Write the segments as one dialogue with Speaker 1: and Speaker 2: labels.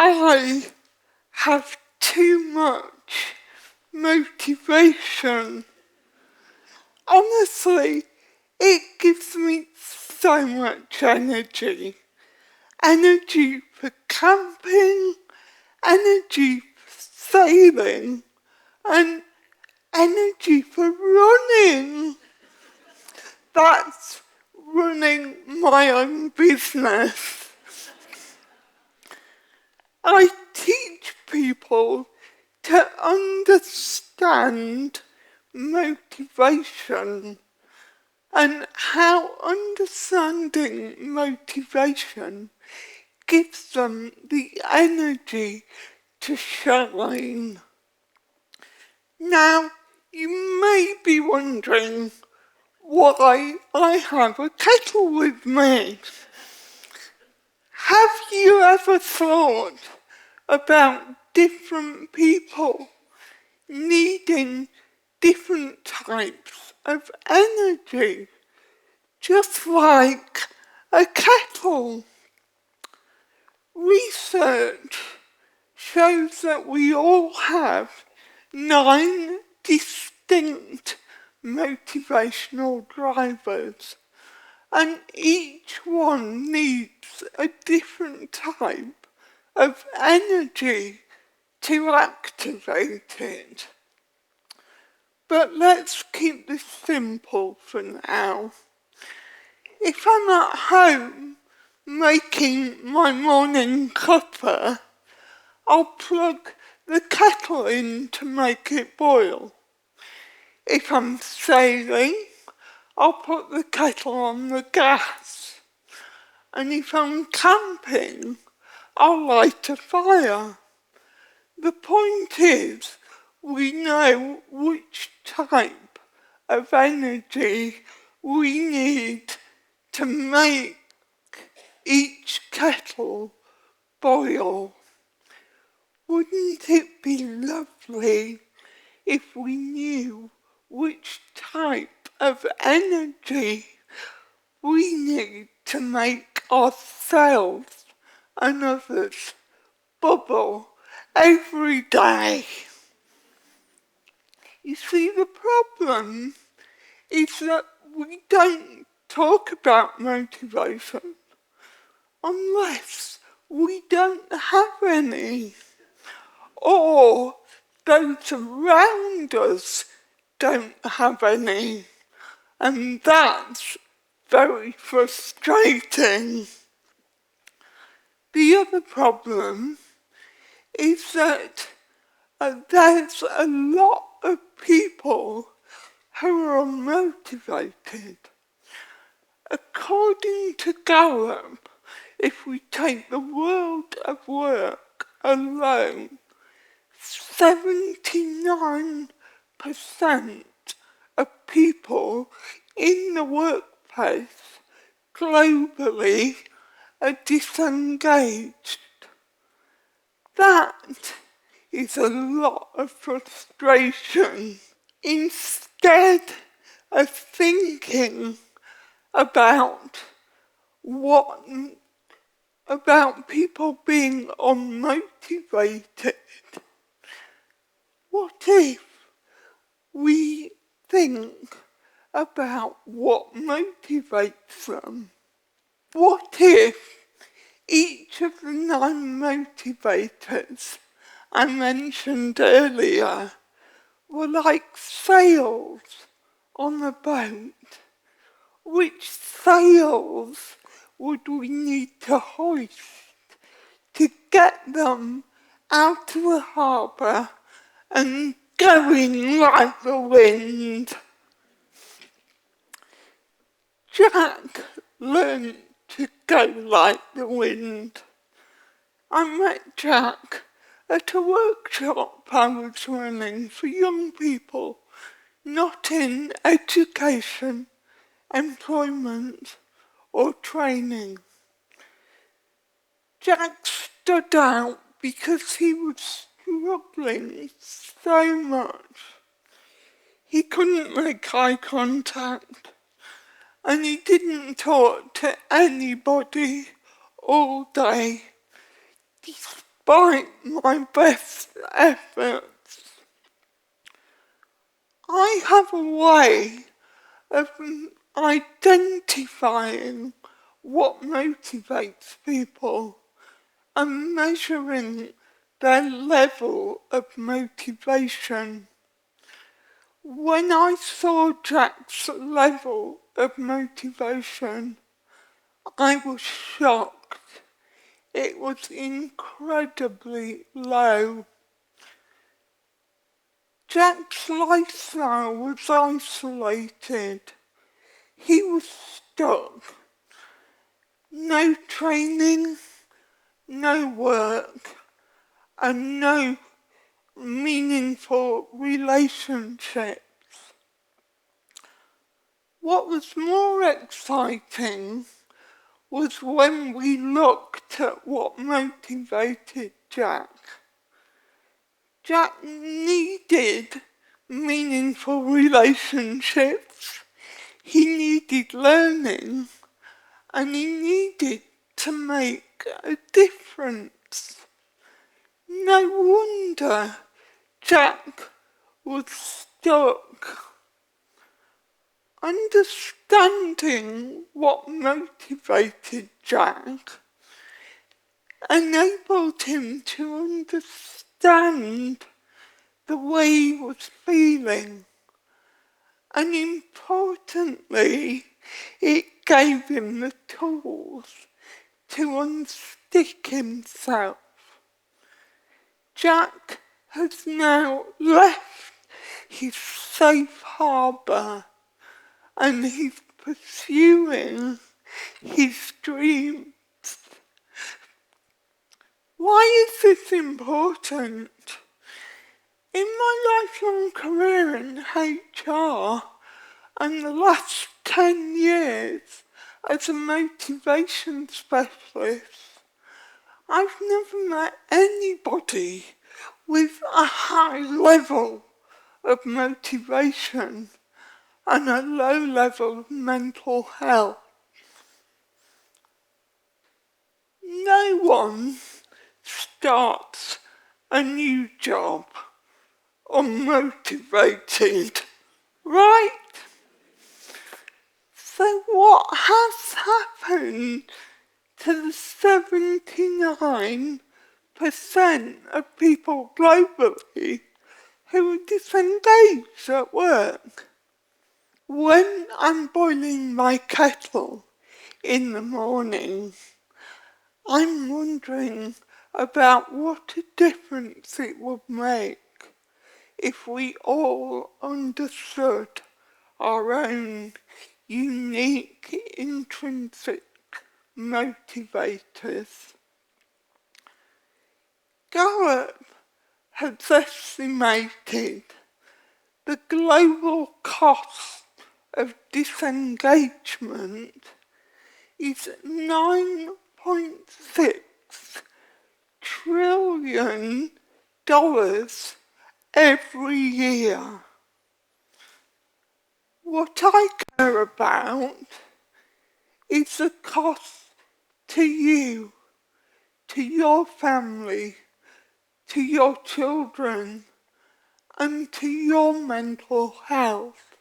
Speaker 1: I have too much motivation. Honestly, it gives me so much energy. Energy for camping, energy for sailing, and energy for running. That's running my own business. I teach people to understand motivation and how understanding motivation gives them the energy to shine. Now, you may be wondering why I have a kettle with me. Have you ever thought about different people needing different types of energy, just like a kettle? Research shows that we all have 9 distinct motivational drivers, and each one needs a different type of energy to activate it. But let's keep this simple for now. If I'm at home making my morning cuppa, I'll plug the kettle in to make it boil. If I'm sailing, I'll put the kettle on the gas. And if I'm camping, I'll light a fire. The point is, we know which type of energy we need to make each kettle boil. Wouldn't it be lovely if we knew which type of energy we need to make ourselves and others bubble every day? You see, the problem is that we don't talk about motivation unless we don't have any, or those around us don't have any, and that's very frustrating. The other problem is that there's a lot of people who are unmotivated. According to Gallup, if we take the world of work alone, 79% of people in the workplace globally are disengaged. That is a lot of frustration. Instead of thinking about people being unmotivated, what if we think about what motivates them? What if each of the 9 motivators I mentioned earlier were like sails on a boat? Which sails would we need to hoist to get them out of the harbour and going like the wind? Jack learned to go like the wind. I met Jack at a workshop I was running for young people not in education, employment or training. Jack stood out because he was struggling so much. He couldn't make eye contact and he didn't talk to anybody all day, despite my best efforts. I have a way of identifying what motivates people and measuring their level of motivation. When I saw Jack's level of motivation, I was shocked. It was incredibly low. Jack's lifestyle was isolated. He was stuck. No training, no work, and no meaningful relationships. What was more exciting was when we looked at what motivated Jack. Jack needed meaningful relationships, he needed learning, and he needed to make a difference. No wonder Jack was stuck. Understanding what motivated Jack enabled him to understand the way he was feeling, and importantly, it gave him the tools to unstick himself. Jack has now left his safe harbour and he's pursuing his dreams. Why is this important? In my lifelong career in HR and the last 10 years as a motivation specialist, I've never met anybody with a high level of motivation and a low level of mental health. No one starts a new job unmotivated, right? So what has happened to the 79% of people globally who are disengaged at work? When I'm boiling my kettle in the morning, I'm wondering about what a difference it would make if we all understood our own unique intrinsic motivators. Gallup has estimated the global cost of disengagement is $9.6 trillion every year. What I care about is the cost to you, to your family, to your children, and to your mental health.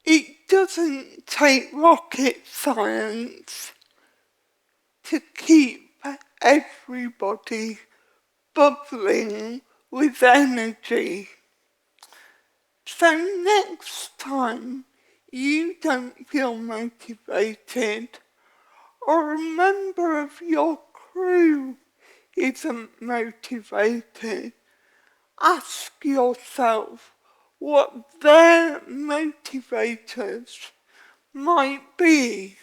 Speaker 1: It doesn't take rocket science to keep everybody bubbling with energy. So next time you don't feel motivated, or a member of your crew isn't motivated, ask yourself what their motivators might be.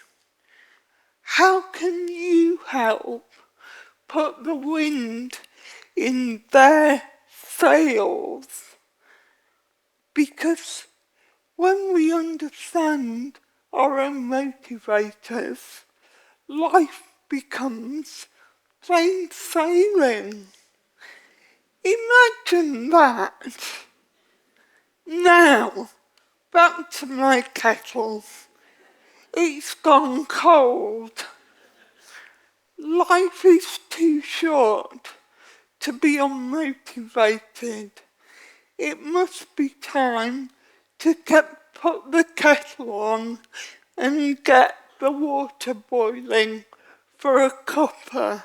Speaker 1: How can you help put the wind in their sails? Because when we understand our own motivators, life becomes plain sailing. Imagine that. Now, back to my kettle. It's gone cold. life is too short to be unmotivated. It must be time to put the kettle on and get the water boiling for a cuppa.